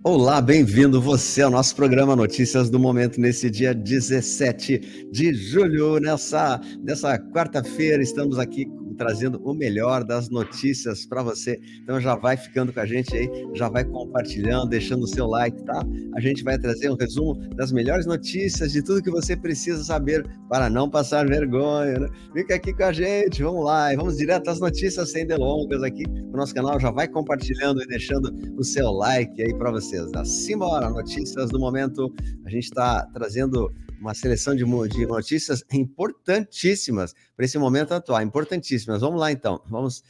Olá, bem-vindo você ao nosso programa Notícias do Momento, nesse dia 17 de julho. Nessa quarta-feira, estamos aqui trazendo o melhor das notícias para você. Então já vai ficando com a gente aí, já vai compartilhando, deixando o seu like, tá? A gente vai trazer um resumo das melhores notícias, de tudo que você precisa saber para não passar vergonha, né? Fica aqui com a gente, vamos lá, e vamos direto às notícias sem delongas aqui no nosso canal. Já vai compartilhando e deixando o seu like aí para vocês. Simbora, notícias do momento. A gente está trazendo uma seleção de notícias importantíssimas para esse momento atual, importantíssimas. Vamos lá, então. Vamos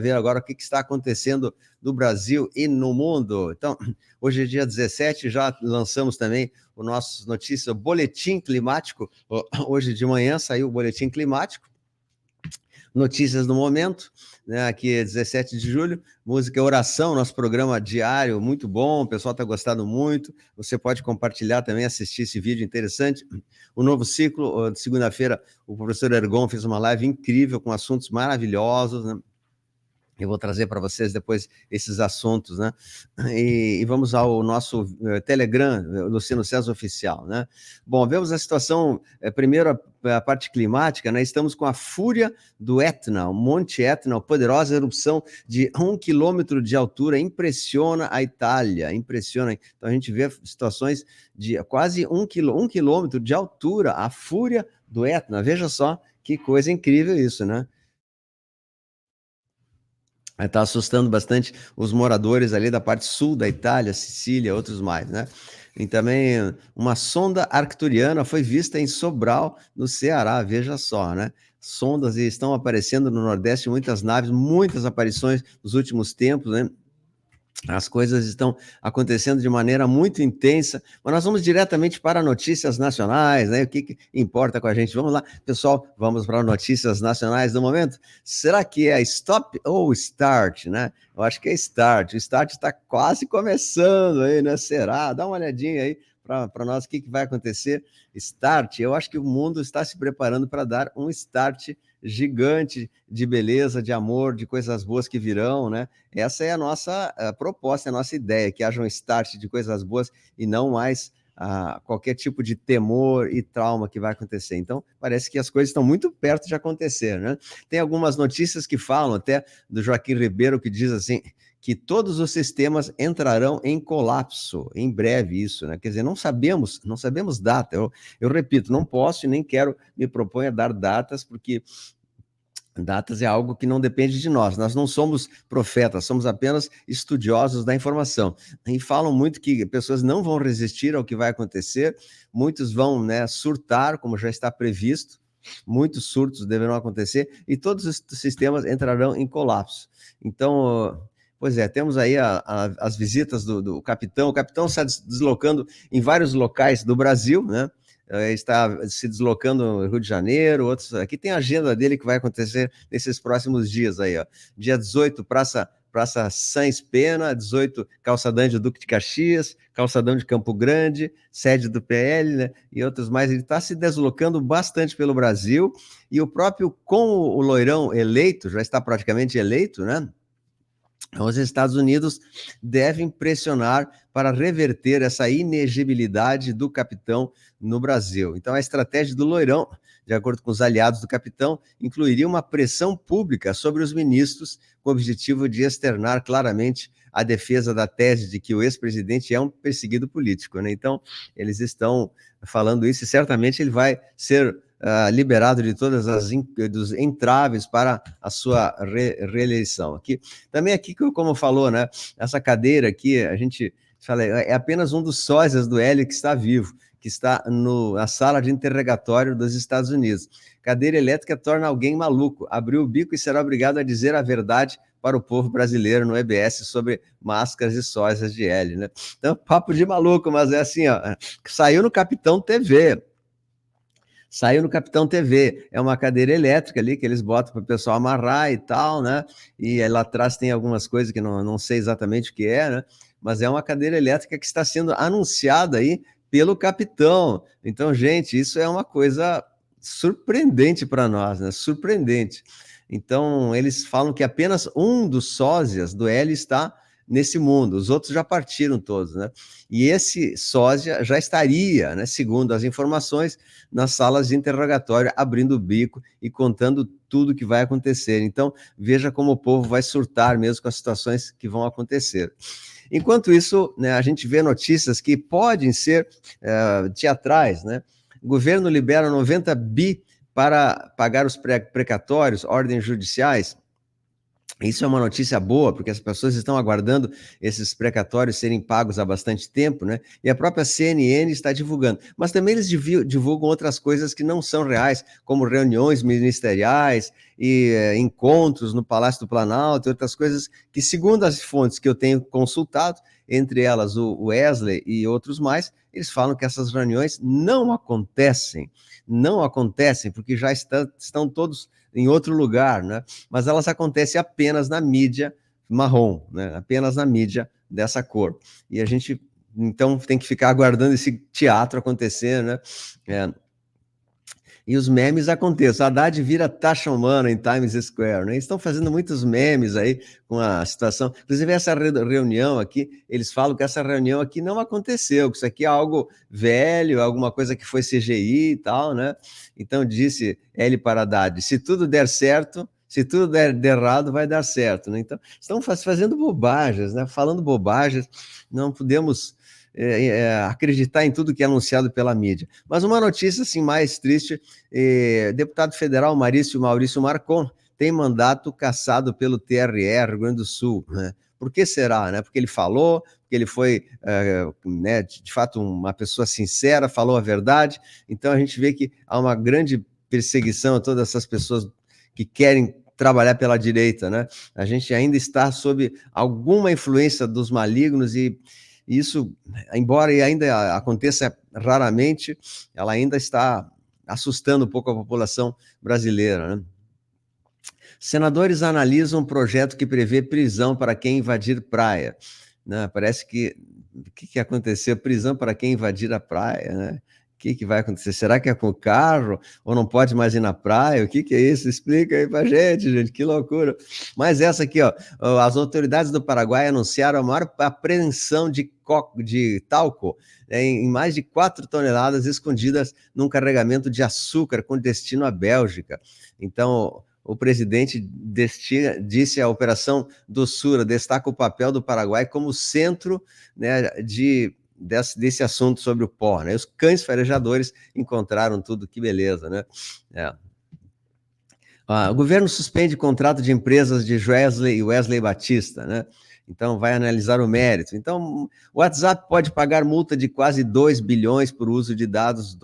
ver agora o que está acontecendo no Brasil e no mundo. Então, hoje é dia 17, já lançamos também o nosso notícia Boletim Climático. Hoje de manhã saiu o Boletim Climático. Notícias do momento, né? Aqui é 17 de julho, música oração, nosso programa diário, muito bom, o pessoal está gostando muito, você pode compartilhar também, assistir esse vídeo interessante. O novo ciclo, segunda-feira, o professor Ergon fez uma live incrível, com assuntos maravilhosos, né? Eu vou trazer para vocês depois esses assuntos, né? E vamos ao nosso Telegram, Luciano César Oficial, né? Bom, vemos a situação, primeiro a parte climática, né? Estamos com a fúria do Etna, o Monte Etna, a poderosa erupção de 1 quilômetro de altura, impressiona a Itália, impressiona. Então a gente vê situações de quase 1 quilômetro de altura, a fúria do Etna. Veja só que coisa incrível isso, né? Está assustando bastante os moradores ali da parte sul da Itália, Sicília, outros mais, né? E também uma sonda arcturiana foi vista em Sobral, no Ceará, veja só, né? Sondas estão aparecendo no Nordeste, muitas naves, muitas aparições nos últimos tempos, né? As coisas estão acontecendo de maneira muito intensa, mas nós vamos diretamente para notícias nacionais, né? O que importa com a gente? Vamos lá, pessoal, vamos para notícias nacionais do momento. Será que é stop ou start, né? Eu acho que é start. O start está quase começando aí, né? Será? Dá uma olhadinha aí para nós o que vai acontecer. Start, eu acho que o mundo está se preparando para dar um start gigante de beleza, de amor, de coisas boas que virão, né? Essa é a nossa proposta, a nossa ideia, que haja um start de coisas boas e não mais qualquer tipo de temor e trauma que vai acontecer. Então, parece que as coisas estão muito perto de acontecer, né? Tem algumas notícias que falam até do Joaquim Ribeiro, que diz assim, que todos os sistemas entrarão em colapso, em breve isso, né? Quer dizer, não sabemos data. Eu repito, não posso e nem quero me propor a dar datas, porque datas é algo que não depende de nós. Nós não somos profetas, somos apenas estudiosos da informação. E falam muito que pessoas não vão resistir ao que vai acontecer, muitos vão, né, surtar, como já está previsto, muitos surtos deverão acontecer e todos os sistemas entrarão em colapso. Então, pois é, temos aí as visitas do capitão. O capitão está deslocando em vários locais do Brasil, né? Está se deslocando no Rio de Janeiro, outros. Aqui tem a agenda dele que vai acontecer nesses próximos dias aí, ó. Dia 18, Praça Sans Pena, 18, Calçadão de Duque de Caxias, Calçadão de Campo Grande, sede do PL, né, e outros mais. Ele está se deslocando bastante pelo Brasil, e o próprio, com o Loirão eleito, já está praticamente eleito, né? Os Estados Unidos devem pressionar para reverter essa inegibilidade do capitão no Brasil. Então, a estratégia do Loirão, de acordo com os aliados do capitão, incluiria uma pressão pública sobre os ministros, com o objetivo de externar claramente a defesa da tese de que o ex-presidente é um perseguido político, né? Então, eles estão falando isso e certamente ele vai ser liberado de todas dos entraves para a sua reeleição. Também aqui, como falou, né, essa cadeira aqui, a gente fala, é apenas um dos sósias do Hélio que está vivo, que está na sala de interrogatório dos Estados Unidos. Cadeira elétrica torna alguém maluco, abriu o bico e será obrigado a dizer a verdade para o povo brasileiro no EBS sobre máscaras e sósias de Hélio, né? Então, papo de maluco, mas é assim, ó, saiu no Capitão TV. Saiu no Capitão TV, é uma cadeira elétrica ali que eles botam para o pessoal amarrar e tal, né? E aí lá atrás tem algumas coisas que não sei exatamente o que é, né? Mas é uma cadeira elétrica que está sendo anunciada aí pelo Capitão. Então, gente, isso é uma coisa surpreendente para nós, né? Surpreendente. Então, eles falam que apenas um dos sósias do L está nesse mundo, os outros já partiram todos, né? E esse sósia já estaria, né, segundo as informações, nas salas de interrogatório, abrindo o bico e contando tudo que vai acontecer. Então, veja como o povo vai surtar mesmo com as situações que vão acontecer. Enquanto isso, né, a gente vê notícias que podem ser teatrais, né? O governo libera 90 bi para pagar os precatórios, ordens judiciais. Isso é uma notícia boa, porque as pessoas estão aguardando esses precatórios serem pagos há bastante tempo, né? E a própria CNN está divulgando. Mas também eles divulgam outras coisas que não são reais, como reuniões ministeriais e encontros no Palácio do Planalto, e outras coisas que, segundo as fontes que eu tenho consultado, entre elas o Wesley e outros mais, eles falam que essas reuniões não acontecem. Não acontecem, porque já estão todos em outro lugar, né? Mas elas acontecem apenas na mídia marrom, né? Apenas na mídia dessa cor. E a gente, então, tem que ficar aguardando esse teatro acontecer, né? E os memes acontecem. A Haddad vira taxa humana em Times Square, né? Eles estão fazendo muitos memes aí com a situação. Inclusive, essa reunião aqui, eles falam que essa reunião aqui não aconteceu, que isso aqui é algo velho, alguma coisa que foi CGI e tal, né? Então, disse L para Haddad, se tudo der certo, se tudo der errado, vai dar certo, né? Então, estão fazendo bobagens, né? Falando bobagens, não podemos acreditar em tudo que é anunciado pela mídia. Mas uma notícia assim mais triste, deputado federal Maurício Marcon tem mandato cassado pelo TRE, Rio Grande do Sul, né? Por que será? Né? Porque ele falou, porque ele foi, né, de fato, uma pessoa sincera, falou a verdade. Então a gente vê que há uma grande perseguição a todas essas pessoas que querem trabalhar pela direita, né? A gente ainda está sob alguma influência dos malignos e isso, embora ainda aconteça raramente, ela ainda está assustando um pouco a população brasileira, né? Senadores analisam um projeto que prevê prisão para quem invadir praia, né? Parece que o que aconteceu? Prisão para quem invadir a praia, né? O que vai acontecer? Será que é com o carro? Ou não pode mais ir na praia? O que é isso? Explica aí pra gente, que loucura. Mas essa aqui, ó, as autoridades do Paraguai anunciaram a maior apreensão de talco, né, em mais de 4 toneladas escondidas num carregamento de açúcar com destino à Bélgica. Então, o presidente disse a Operação Doçura destaca o papel do Paraguai como centro, né, desse assunto sobre o pó, né? Os cães farejadores encontraram tudo, que beleza, né? O governo suspende contrato de empresas de Wesley e Wesley Batista, né? Então, vai analisar o mérito. Então, o WhatsApp pode pagar multa de quase 2 bilhões por uso de dados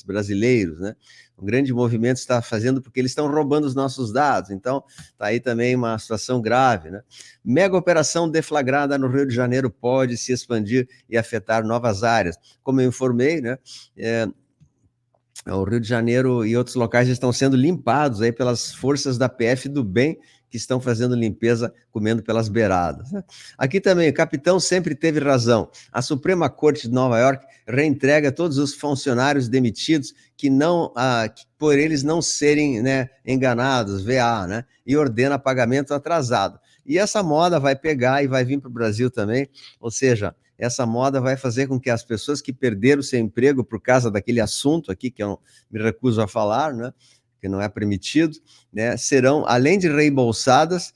brasileiros, né? Um grande movimento está fazendo porque eles estão roubando os nossos dados. Então, está aí também uma situação grave, né? Mega operação deflagrada no Rio de Janeiro pode se expandir e afetar novas áreas. Como eu informei, né? O Rio de Janeiro e outros locais estão sendo limpados aí pelas forças da PF do bem, que estão fazendo limpeza, comendo pelas beiradas, né? Aqui também, o capitão sempre teve razão. A Suprema Corte de Nova York reintegra todos os funcionários demitidos que não, por eles não serem, né, enganados, VA, né? E ordena pagamento atrasado. E essa moda vai pegar e vai vir para o Brasil também, ou seja, essa moda vai fazer com que as pessoas que perderam seu emprego por causa daquele assunto aqui, que eu me recuso a falar, né, que não é permitido, né, serão, além de reembolsadas,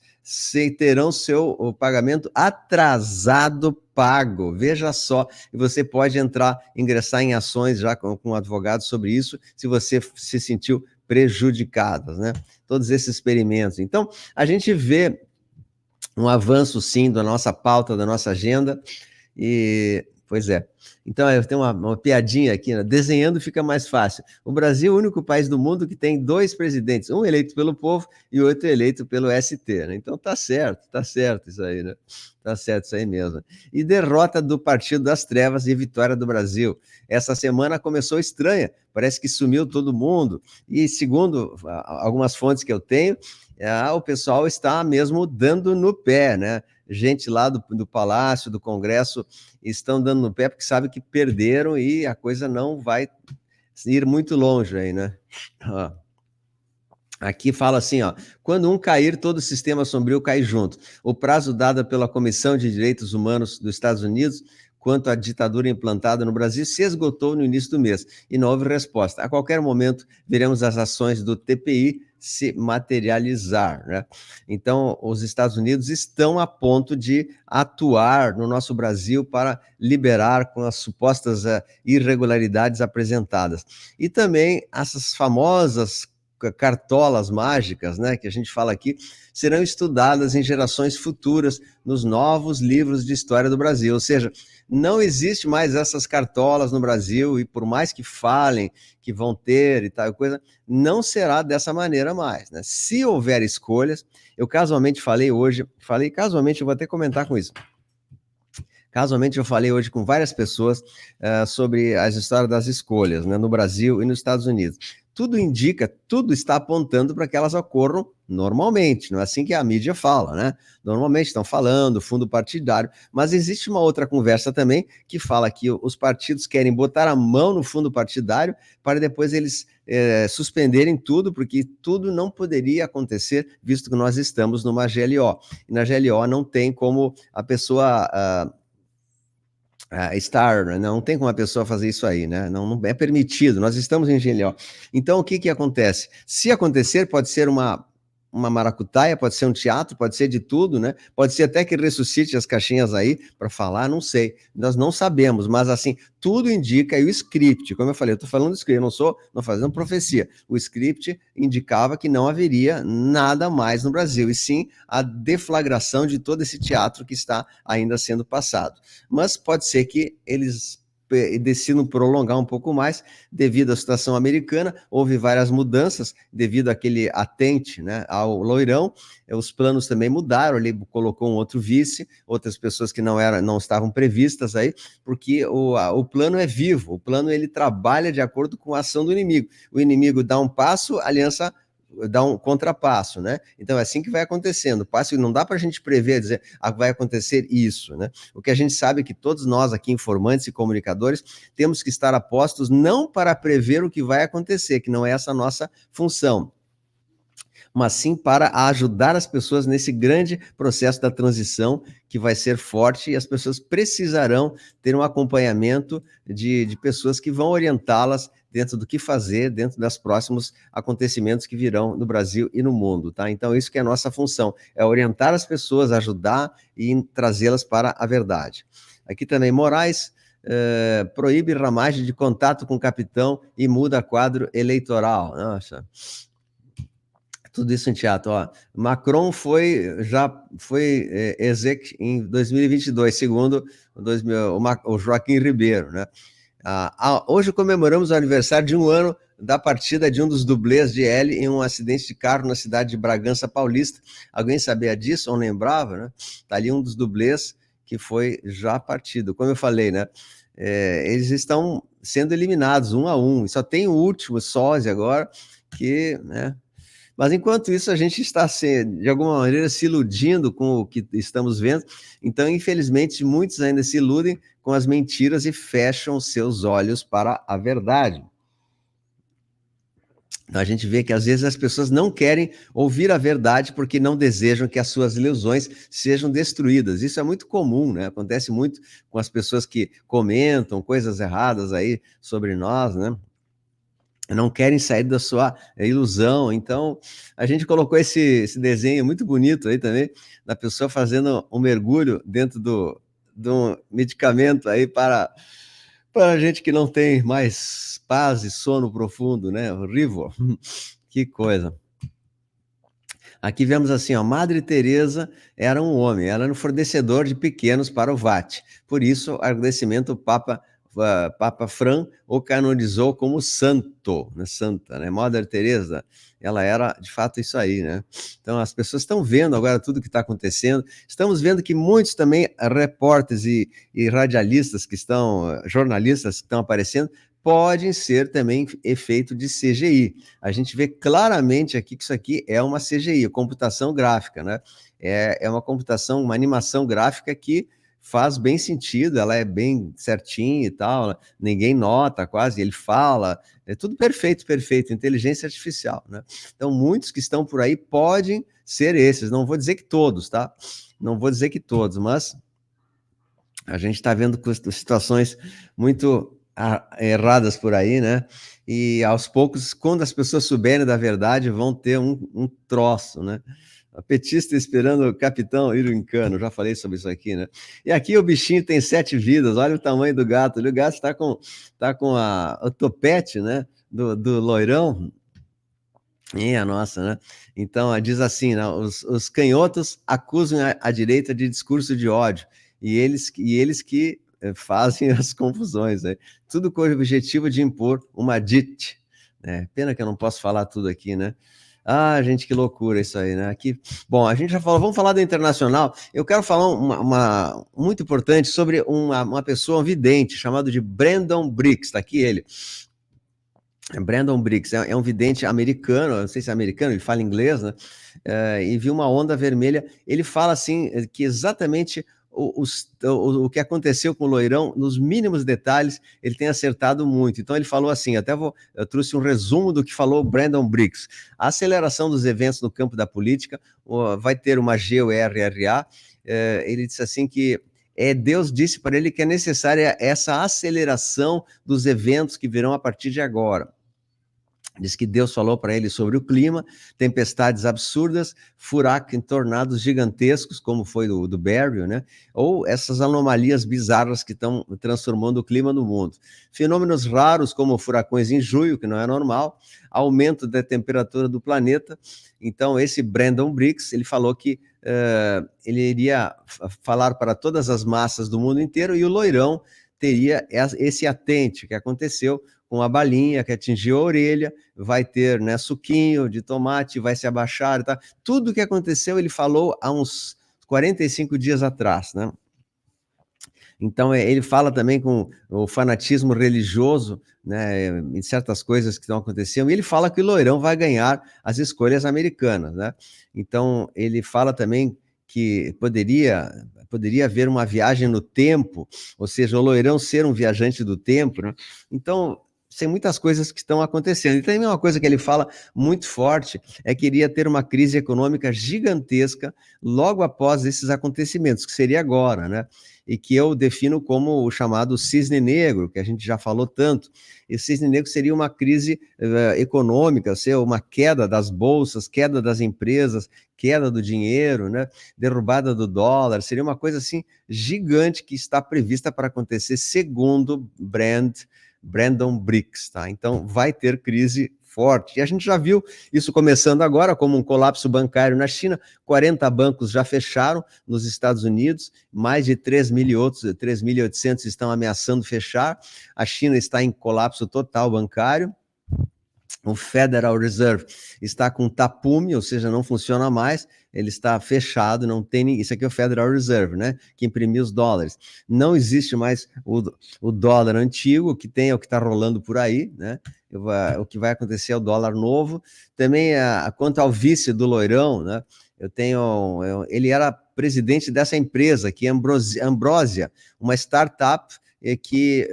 terão o pagamento atrasado pago. Veja só, e você pode ingressar em ações já com um advogado sobre isso, se você se sentiu prejudicada, né? Todos esses experimentos. Então, a gente vê um avanço, sim, da nossa pauta, da nossa agenda, pois é. Então, eu tenho uma piadinha aqui, né? Desenhando fica mais fácil. O Brasil é o único país do mundo que tem 2 presidentes, um eleito pelo povo e o outro eleito pelo ST, né? Então tá certo isso aí, né? Tá certo isso aí mesmo. E derrota do Partido das Trevas e vitória do Brasil. Essa semana começou estranha, parece que sumiu todo mundo. E segundo algumas fontes que eu tenho, o pessoal está mesmo dando no pé, né? Gente lá do Palácio, do Congresso, estão dando no pé porque sabem que perderam e a coisa não vai ir muito longe aí, né? Aqui fala assim, ó: quando um cair, todo o sistema sombrio cai junto. O prazo dado pela Comissão de Direitos Humanos dos Estados Unidos quanto à ditadura implantada no Brasil se esgotou no início do mês e não houve resposta. A qualquer momento veremos as ações do TPI se materializar, né? Então, os Estados Unidos estão a ponto de atuar no nosso Brasil para liberar com as supostas irregularidades apresentadas. E também essas famosas cartolas mágicas, né, que a gente fala aqui, serão estudadas em gerações futuras nos novos livros de história do Brasil. Ou seja, não existe mais essas cartolas no Brasil e por mais que falem que vão ter e tal coisa, não será dessa maneira mais, né? Se houver escolhas, eu casualmente casualmente eu vou até comentar com isso. Casualmente, eu falei hoje com várias pessoas sobre as histórias das escolhas, né, no Brasil e nos Estados Unidos. Tudo indica, tudo está apontando para que elas ocorram normalmente, não é assim que a mídia fala, né? Normalmente estão falando, fundo partidário, mas existe uma outra conversa também que fala que os partidos querem botar a mão no fundo partidário para depois eles suspenderem tudo, porque tudo não poderia acontecer, visto que nós estamos numa GLO. E na GLO não tem como a pessoa estar, né? Não tem como a pessoa fazer isso aí, né? Não, não é permitido, nós estamos em GLO. Então, o que que acontece? Se acontecer, pode ser uma maracutaia, pode ser um teatro, pode ser de tudo, né? Pode ser até que ressuscite as caixinhas aí para falar, não sei. Nós não sabemos, mas assim, tudo indica, e o script, como eu falei, eu estou falando do script, eu não fazendo profecia. O script indicava que não haveria nada mais no Brasil, e sim a deflagração de todo esse teatro que está ainda sendo passado. Mas pode ser que eles decidam prolongar um pouco mais devido à situação americana. Houve várias mudanças devido àquele atente, né, ao Loirão. Os planos também mudaram, ele colocou um outro vice, outras pessoas que não estavam previstas aí, porque o plano é vivo, o plano ele trabalha de acordo com a ação do inimigo. O inimigo dá um passo, a aliança dá um contrapasso, né? Então é assim que vai acontecendo. Passo não dá para a gente prever, dizer, vai acontecer isso, né? O que a gente sabe é que todos nós aqui, informantes e comunicadores, temos que estar apostos não para prever o que vai acontecer, que não é essa a nossa função, mas sim para ajudar as pessoas nesse grande processo da transição que vai ser forte e as pessoas precisarão ter um acompanhamento de pessoas que vão orientá-las dentro do que fazer, dentro dos próximos acontecimentos que virão no Brasil e no mundo, tá? Então, isso que é a nossa função, é orientar as pessoas, ajudar e trazê-las para a verdade. Aqui também, Moraes proíbe ramagem de contato com o capitão e muda quadro eleitoral. Nossa, tudo isso em teatro, ó. Macron já foi exec em 2022, segundo o Joaquim Ribeiro, né? Hoje comemoramos o aniversário de 1 ano da partida de um dos dublês de L em um acidente de carro na cidade de Bragança Paulista. Alguém sabia disso ou lembrava, né? Tá ali um dos dublês que foi já partido. Como eu falei, né? Eles estão sendo eliminados 1 a 1. Só tem o último sósia agora que, né? Mas enquanto isso, a gente está, de alguma maneira, se iludindo com o que estamos vendo. Então, infelizmente, muitos ainda se iludem com as mentiras e fecham seus olhos para a verdade. Então, a gente vê que às vezes as pessoas não querem ouvir a verdade porque não desejam que as suas ilusões sejam destruídas. Isso é muito comum, né? Acontece muito com as pessoas que comentam coisas erradas aí sobre nós, né? Não querem sair da sua ilusão. Então, a gente colocou esse desenho muito bonito aí também, da pessoa fazendo um mergulho dentro de um medicamento aí para gente que não tem mais paz e sono profundo, né? Horrível. Que coisa. Aqui vemos assim, ó, Madre Teresa era um homem, ela era um fornecedor de pequenos para o VAT. Por isso, agradecimento ao Papa Fran o canonizou como santo, né, santa, né? Mother Teresa, ela era de fato isso aí, né? Então as pessoas estão vendo agora tudo que está acontecendo. Estamos vendo que muitos também repórteres e radialistas que estão, jornalistas que estão aparecendo, podem ser também efeito de CGI. A gente vê claramente aqui que isso aqui é uma CGI, computação gráfica, né? É uma computação, uma animação gráfica que faz bem sentido, ela é bem certinha e tal, ninguém nota quase, ele fala, é tudo perfeito, perfeito, inteligência artificial, né? Então, muitos que estão por aí podem ser esses, não vou dizer que todos, tá? Não vou dizer que todos, mas a gente está vendo situações muito erradas por aí, né? E aos poucos, quando as pessoas souberem da verdade, vão ter um troço, né? A petista esperando o capitão ir em cano, já falei sobre isso aqui, né? E aqui o bichinho tem 7 vidas, olha o tamanho do gato. O gato está com o topete, né? Do loirão. A nossa, né? Então, diz assim, né? Os canhotos acusam a direita de discurso de ódio, e eles que fazem as confusões, né? Tudo com o objetivo de impor uma dite, né? Pena que eu não posso falar tudo aqui, né? Ah, gente, que loucura isso aí, né? Aqui, bom, a gente já falou, vamos falar do internacional. Eu quero falar muito importante sobre uma pessoa, um vidente, chamado de Brandon Briggs, tá aqui ele. Brandon Briggs é um vidente americano, não sei se é americano, ele fala inglês, né? E viu uma onda vermelha. Ele fala assim que exatamente o que aconteceu com o loirão, nos mínimos detalhes, ele tem acertado muito. Então ele falou assim, eu trouxe um resumo do que falou Brandon Briggs. A aceleração dos eventos no campo da política vai ter uma GORRA. Ele disse assim que Deus disse para ele que é necessária essa aceleração dos eventos que virão a partir de agora. Diz que Deus falou para ele sobre o clima, tempestades absurdas, furacos em tornados gigantescos, como foi do Barry, né? Ou essas anomalias bizarras que estão transformando o clima no mundo. Fenômenos raros, como furacões em junho, que não é normal, aumento da temperatura do planeta. Então, esse Brandon Briggs, ele falou que ele iria falar para todas as massas do mundo inteiro, e o loirão teria esse atente que aconteceu com a balinha que atingiu a orelha, vai ter, né, suquinho de tomate, vai se abaixar, tá? Tudo o que aconteceu ele falou há uns 45 dias atrás, né? Então, ele fala também com o fanatismo religioso, né, em certas coisas que estão acontecendo, e ele fala que o loirão vai ganhar as escolhas americanas, né? Então, ele fala também que poderia haver uma viagem no tempo, ou seja, o loirão ser um viajante do tempo, né? Então, tem muitas coisas que estão acontecendo. E também uma coisa que ele fala muito forte é que iria ter uma crise econômica gigantesca logo após esses acontecimentos, que seria agora, né? E que eu defino como o chamado cisne negro, que a gente já falou tanto. E cisne negro seria uma crise econômica, seria uma queda das bolsas, queda das empresas, queda do dinheiro, né? Derrubada do dólar, seria uma coisa assim gigante que está prevista para acontecer, segundo Brandon Briggs, tá? Então vai ter crise forte. E a gente já viu isso começando agora, como um colapso bancário na China. 40 bancos já fecharam nos Estados Unidos, mais de 3.800 estão ameaçando fechar. A China está em colapso total bancário. O Federal Reserve está com tapume, ou seja, não funciona mais, ele está fechado, não tem. Isso aqui é o Federal Reserve, né? Que imprimiu os dólares. Não existe mais o dólar antigo, o que tem é o que está rolando por aí, né? O que vai acontecer é o dólar novo. Também, quanto ao vice do loirão, né? Ele era presidente dessa empresa, que é Ambrosia, uma startup que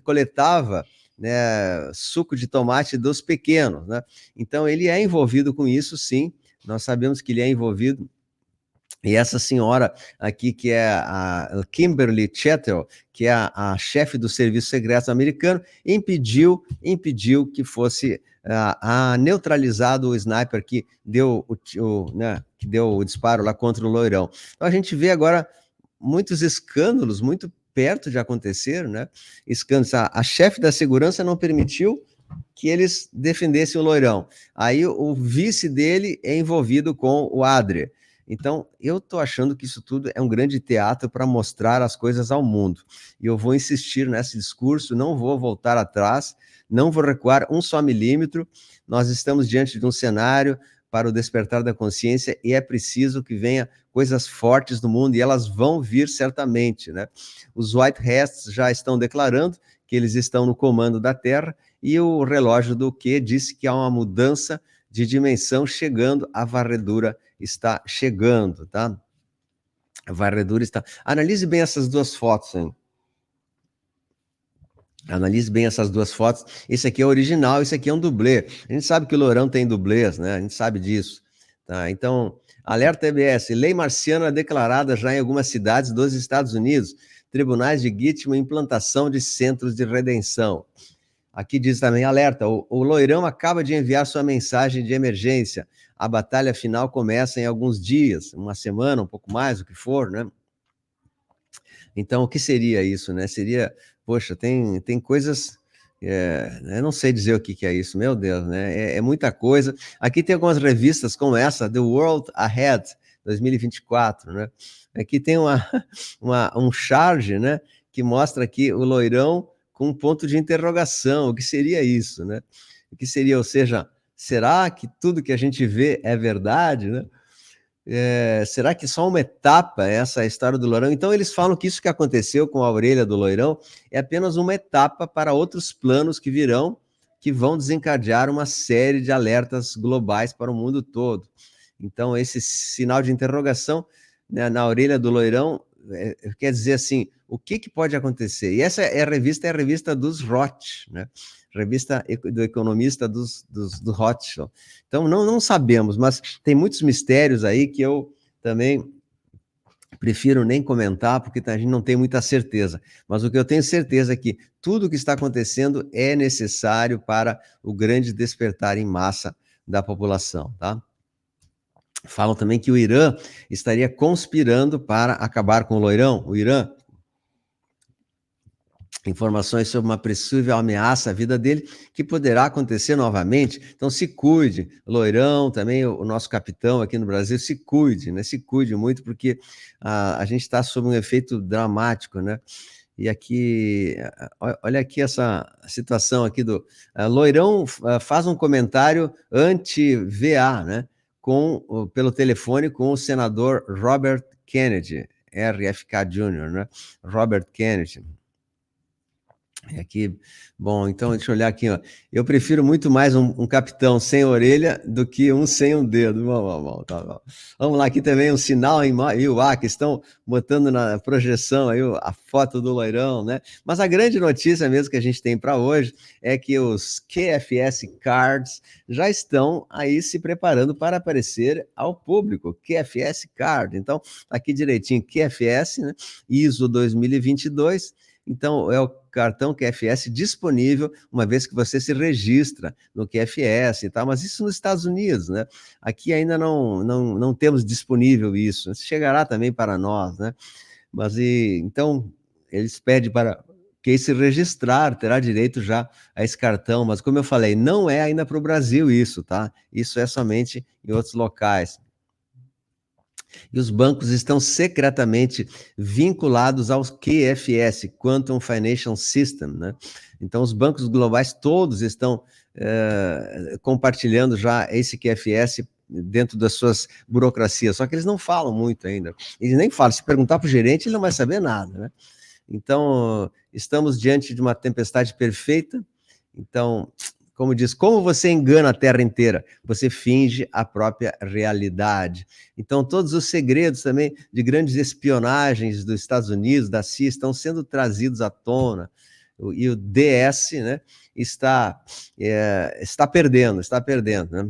coletava, né, suco de tomate dos pequenos, né? Então ele é envolvido com isso, sim. Nós sabemos que ele é envolvido. E essa senhora aqui, que é a Kimberly Chettle, que é a chefe do Serviço Secreto americano, impediu que fosse neutralizado o sniper que deu que deu o disparo lá contra o loirão. Então a gente vê agora muitos escândalos muito perto de acontecer, né? Escândalos. A chefe da segurança não permitiu que eles defendessem o loirão. Aí o vice dele é envolvido com o Adria. Então, eu estou achando que isso tudo é um grande teatro para mostrar as coisas ao mundo. E eu vou insistir nesse discurso, não vou voltar atrás, não vou recuar um só milímetro. Nós estamos diante de um cenário para o despertar da consciência e é preciso que venha coisas fortes do mundo, e elas vão vir certamente, né? Os White Hats já estão declarando que eles estão no comando da Terra, e o relógio do Q disse que há uma mudança de dimensão chegando, a varredura está chegando, tá? Varredura está... Analise bem essas duas fotos, hein? Analise bem essas duas fotos. Esse aqui é o original, esse aqui é um dublê. A gente sabe que o Lourão tem dublês, né? A gente sabe disso. Tá? Então, alerta EBS. Lei marciana declarada já em algumas cidades dos Estados Unidos. Tribunais de Gitmo e implantação de centros de redenção. Aqui diz também, alerta, o Loirão acaba de enviar sua mensagem de emergência. A batalha final começa em alguns dias, uma semana, um pouco mais, o que for, né? Então, o que seria isso, né? Seria, poxa, tem coisas, eu não sei dizer o que é isso, meu Deus, né? É muita coisa. Aqui tem algumas revistas como essa, The World Ahead, 2024, né? Aqui tem um charge, né? Que mostra aqui o Loirão com um ponto de interrogação. O que seria isso, né? O que seria, ou seja, será que tudo que a gente vê é verdade, né? Será que só uma etapa essa história do Loirão? Então eles falam que isso que aconteceu com a orelha do Loirão é apenas uma etapa para outros planos que virão, que vão desencadear uma série de alertas globais para o mundo todo. Então esse sinal de interrogação, né, na orelha do Loirão quer dizer assim, o que pode acontecer? E essa é a revista dos Roth, né? Revista do economista do Rothschild. Então, não sabemos, mas tem muitos mistérios aí que eu também prefiro nem comentar, porque a gente não tem muita certeza. Mas o que eu tenho certeza é que tudo o que está acontecendo é necessário para o grande despertar em massa da população, tá? Falam também que o Irã estaria conspirando para acabar com o Loirão. O Irã, informações sobre uma possível ameaça à vida dele, que poderá acontecer novamente. Então, se cuide. Loirão, também o nosso capitão aqui no Brasil, se cuide, né? Se cuide muito, porque a gente está sob um efeito dramático, né? E aqui, olha aqui essa situação aqui do... Loirão faz um comentário anti-VA, né? Pelo telefone com o senador Robert Kennedy, RFK Jr., né? Robert Kennedy. Aqui, bom, então deixa eu olhar aqui, ó. Eu prefiro muito mais um capitão sem orelha do que um sem um dedo. Bom, tá bom. Vamos lá, aqui também um sinal em Iuá, que estão botando na projeção aí a foto do Loirão, né? Mas a grande notícia mesmo que a gente tem para hoje é que os QFS Cards já estão aí se preparando para aparecer ao público. QFS Card. Então, aqui direitinho, QFS, né? ISO 2022. Então, é o cartão QFS disponível, uma vez que você se registra no QFS e tal, mas isso nos Estados Unidos, né? Aqui ainda não temos disponível isso. Chegará também para nós, né? Mas, então, eles pedem para quem se registrar, terá direito já a esse cartão, mas como eu falei, não é ainda para o Brasil isso, tá? Isso é somente em outros locais. E os bancos estão secretamente vinculados aos QFS, Quantum Financial System, né? Então, os bancos globais todos estão compartilhando já esse QFS dentro das suas burocracias, só que eles não falam muito ainda. Eles nem falam, se perguntar para o gerente, ele não vai saber nada, né? Então, estamos diante de uma tempestade perfeita. Então, como diz, como você engana a Terra inteira? Você finge a própria realidade. Então, todos os segredos também de grandes espionagens dos Estados Unidos, da CIA, estão sendo trazidos à tona. E o DS, né, está perdendo, né?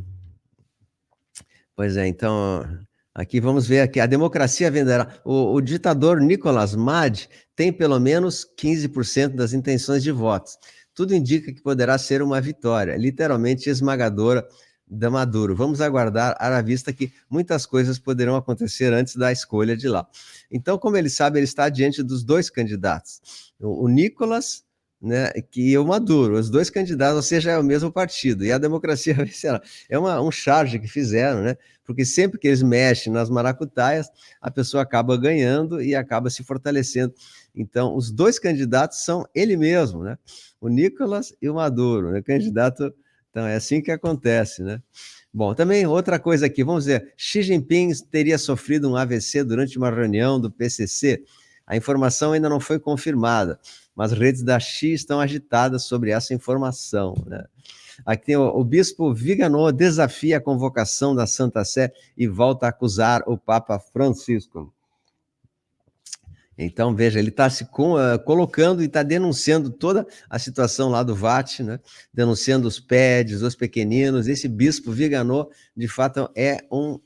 Pois é, então, aqui vamos ver aqui, a democracia venderá. O ditador Nicolás Maduro tem pelo menos 15% das intenções de votos. Tudo indica que poderá ser uma vitória, literalmente esmagadora da Maduro. Vamos aguardar, à vista que muitas coisas poderão acontecer antes da escolha de lá. Então, como ele sabe, ele está diante dos dois candidatos, o Nicolás, né, e o Maduro, os dois candidatos, ou seja, é o mesmo partido, e a democracia vencerá. É um charge que fizeram, né? Porque sempre que eles mexem nas maracutaias, a pessoa acaba ganhando e acaba se fortalecendo. Então, os dois candidatos são ele mesmo, né? O Nicolás e o Maduro, né? Candidato. Então, é assim que acontece, né? Bom, também outra coisa aqui, vamos ver, Xi Jinping teria sofrido um AVC durante uma reunião do PCC. A informação ainda não foi confirmada, mas redes da Xi estão agitadas sobre essa informação, né? Aqui tem o bispo Viganò desafia a convocação da Santa Sé e volta a acusar o Papa Francisco. Então, veja, ele está se colocando e está denunciando toda a situação lá do VAT, né? Denunciando os PEDs, os pequeninos. Esse bispo Viganò, de fato, é um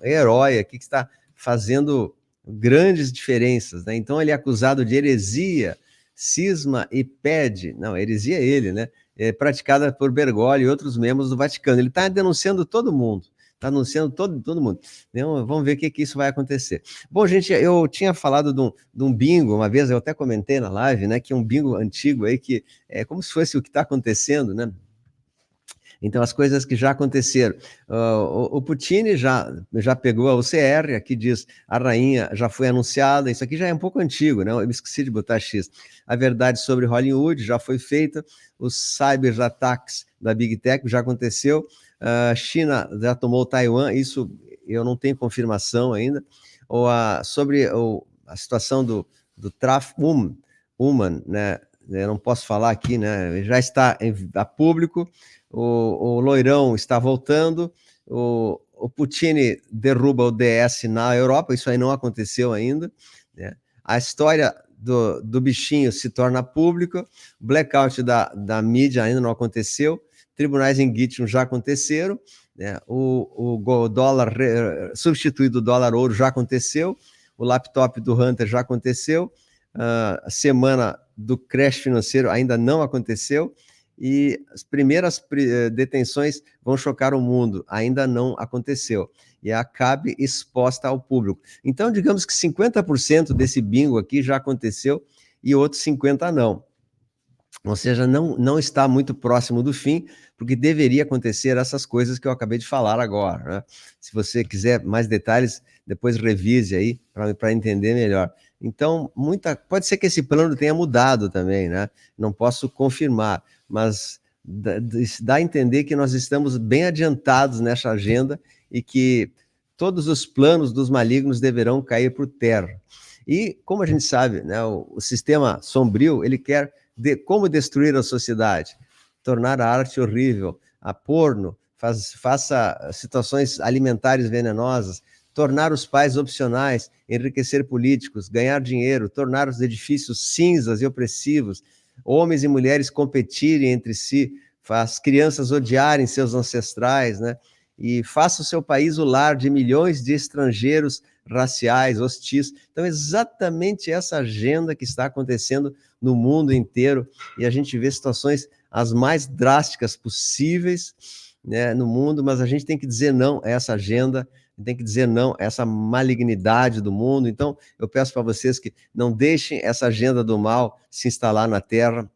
herói aqui que está fazendo grandes diferenças, né? Então, ele é acusado de heresia, cisma e PED. Não, heresia é ele, né? É praticada por Bergoglio e outros membros do Vaticano. Ele está denunciando todo mundo. Está anunciando todo mundo. Então, vamos ver o que isso vai acontecer. Bom, gente, eu tinha falado de um bingo, uma vez eu até comentei na live, né, que é um bingo antigo aí, que é como se fosse o que está acontecendo, né? Então, as coisas que já aconteceram. O Putin já pegou a UCR, aqui diz, a rainha já foi anunciada, isso aqui já é um pouco antigo, né? Eu me esqueci de botar X. A verdade sobre Hollywood já foi feita, os cyberataques da Big Tech já aconteceu, a China já tomou Taiwan, isso eu não tenho confirmação ainda, sobre a situação do tráfico human, né? Eu não posso falar aqui, né? Já está a público, o Loirão está voltando, o Putin derruba o DS na Europa, isso aí não aconteceu ainda, né? A história do bichinho se torna pública, blackout da mídia ainda não aconteceu, tribunais em Gittin já aconteceram, né? O dólar substituído do dólar ouro já aconteceu, o laptop do Hunter já aconteceu, a semana do crash financeiro ainda não aconteceu, e as primeiras detenções vão chocar o mundo, ainda não aconteceu, e a CAB exposta ao público. Então, digamos que 50% desse bingo aqui já aconteceu, e outros 50% não. Ou seja, não está muito próximo do fim, porque deveria acontecer essas coisas que eu acabei de falar agora, né? Se você quiser mais detalhes, depois revise aí para entender melhor. Então, pode ser que esse plano tenha mudado também, né? Não posso confirmar, mas dá a entender que nós estamos bem adiantados nessa agenda e que todos os planos dos malignos deverão cair por terra. E, como a gente sabe, né, o sistema sombrio, ele quer como destruir a sociedade, tornar a arte horrível, a porno, faça situações alimentares venenosas, tornar os pais opcionais, enriquecer políticos, ganhar dinheiro, tornar os edifícios cinzas e opressivos, homens e mulheres competirem entre si, faz crianças odiarem seus ancestrais, né? E faça o seu país o lar de milhões de estrangeiros raciais, hostis. Então, exatamente essa agenda que está acontecendo no mundo inteiro, e a gente vê situações as mais drásticas possíveis, né, no mundo, mas a gente tem que dizer não a essa agenda, tem que dizer não a essa malignidade do mundo. Então, eu peço para vocês que não deixem essa agenda do mal se instalar na Terra,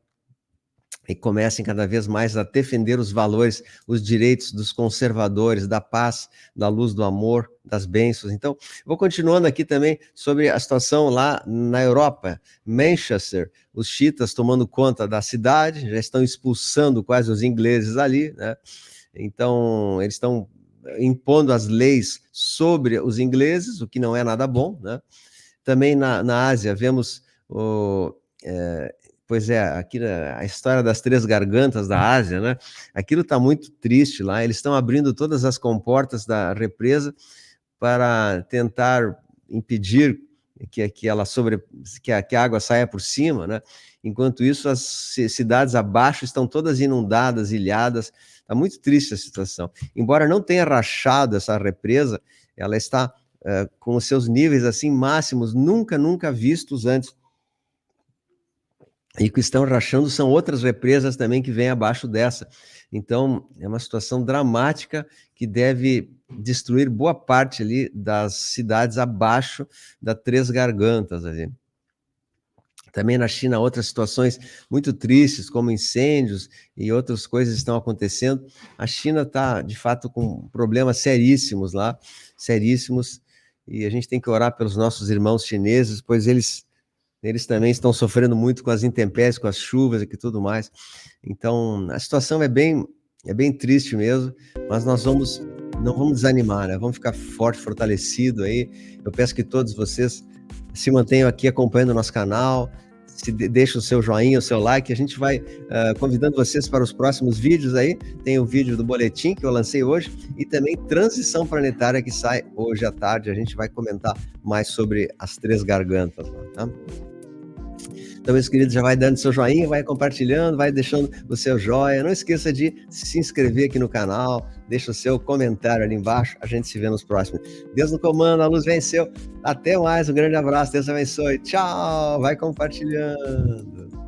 e comecem cada vez mais a defender os valores, os direitos dos conservadores, da paz, da luz do amor, das bênçãos. Então, vou continuando aqui também sobre a situação lá na Europa, Manchester, os chiitas tomando conta da cidade, já estão expulsando quase os ingleses ali, né? Então, eles estão impondo as leis sobre os ingleses, o que não é nada bom, né? Também na Ásia, vemos pois é, aqui a história das três gargantas da Ásia, né? Aquilo está muito triste lá. Eles estão abrindo todas as comportas da represa para tentar impedir que a água saia por cima, né? Enquanto isso, as cidades abaixo estão todas inundadas, ilhadas. Está muito triste a situação. Embora não tenha rachado essa represa, ela está com os seus níveis assim máximos, nunca vistos antes. E o que estão rachando são outras represas também que vêm abaixo dessa. Então, é uma situação dramática que deve destruir boa parte ali das cidades abaixo da Três Gargantas ali. Também na China, outras situações muito tristes, como incêndios e outras coisas estão acontecendo. A China está, de fato, com problemas seríssimos lá, seríssimos, e a gente tem que orar pelos nossos irmãos chineses, pois eles também estão sofrendo muito com as intempéries, com as chuvas e tudo mais. Então, a situação é bem triste mesmo, mas nós não vamos desanimar, né? Vamos ficar forte, fortalecido aí. Eu peço que todos vocês se mantenham aqui acompanhando o nosso canal, deixa o seu joinha, o seu like, a gente vai convidando vocês para os próximos vídeos aí. Tem o vídeo do boletim que eu lancei hoje e também Transição Planetária que sai hoje à tarde. A gente vai comentar mais sobre as três gargantas, tá? Então, meus queridos, já vai dando seu joinha, vai compartilhando, vai deixando o seu joia. Não esqueça de se inscrever aqui no canal, deixa o seu comentário ali embaixo. A gente se vê nos próximos. Deus no comando, a luz venceu. Até mais, um grande abraço, Deus abençoe. Tchau, vai compartilhando.